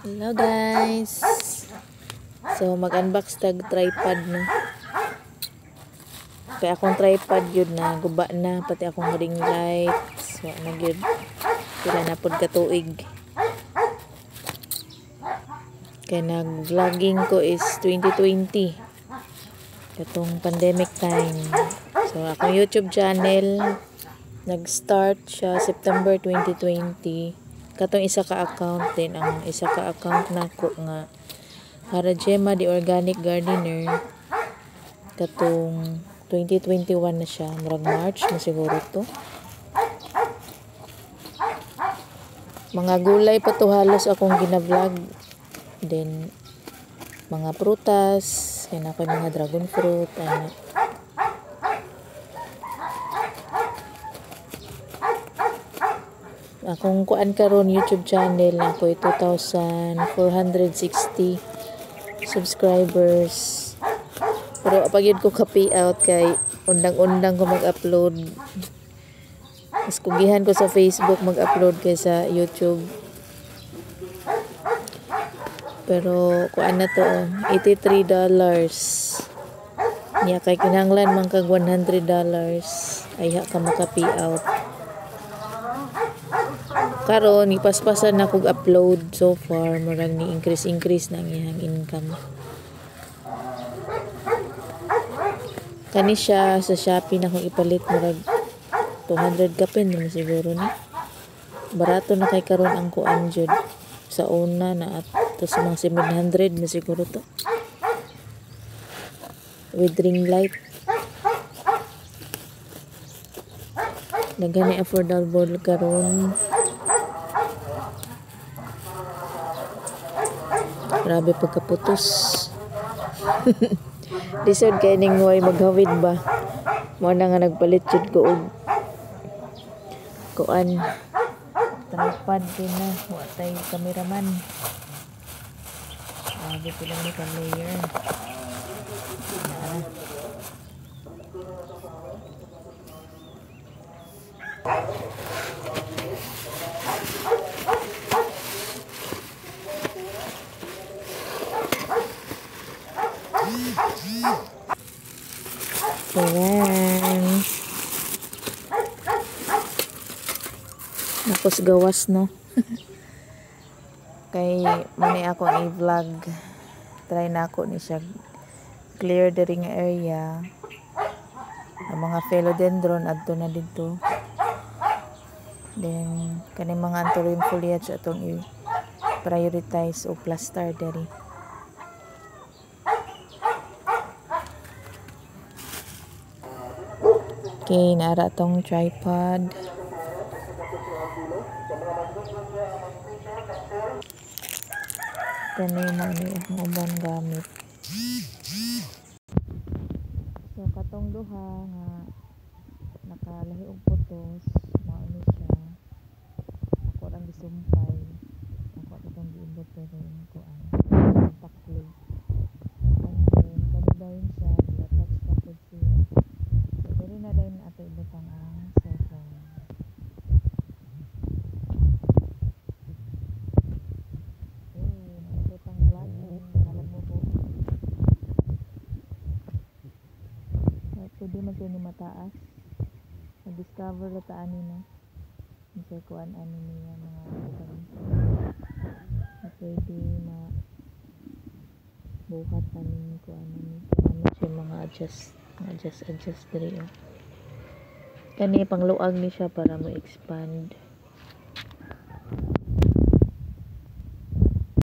Hello guys. So mag-unbox tag tripod no. Kaya akong tripod yun na guba na pati akong ring light. So nagyud sila na pod katuig. Kaya nag-vlogging ko is 2020. Katong pandemic time. So akong YouTube channel nag-start siya September 2020. Katong isa ka account din ang isa ka account nako nga Harajema the Organic Gardener. Katong 2021 na siya, murag March na siguro to. Mga gulay pa to halos akong gina-vlog. Then mga prutas, kaya ako mga dragon fruit, ano. Akong kuan karon YouTube channel ako 2,460 subscribers. Pero pag yun ko ka-payout kay undang-undang ko mag-upload. Mas kugihan ko sa Facebook mag-upload kay sa YouTube. Pero kuan na to, $83. Niya kay kinahanglan man kag $100 ay ha ka maka-payout. Karon ipaspasan na kog upload so far murag ni increase na ang iyang income. Kani siya sa Shopee na kong ipalit murag 200 kapin naman siguro na. Barato na kay karon ang kuan jud sa una na at sa mga 700 na siguro to. With ring light. Nagani affordable karon. Grabe pagkaputos. Lisod kay ning way maghawid ba. Mo na nga nagpalit jud ko og kuan tripod din na wa tay cameraman. Grabe pila ni ka layer. Ayan. Nakos gawas no. Kay mani ako i-vlog. Try na ako ni siya clear the ring area. Ang mga philodendron adto na dito. Then kani mga anthurium foliage atong i-prioritize o plaster diri. Okay, nara tong tripod. Kani mo ni ang uban gamit. So katong duha nga nakalahi og putos, mao ni siya. Ako lang gisumpay. Ako itong giimbot pero kuan. Taklo. And then kani dayon siya, attach pa pud siya. Dili na din ato ibutang ang cellphone. Nabutang plug. Alam mo po. Pwede man siya ni mataas. Nag-discover na taan nila. Kasi kuan ano niya mga butang. Na pwede buhat tanin kuan ano. Ano siya mga adjust diri. Kani pangluag ni siya para mo expand.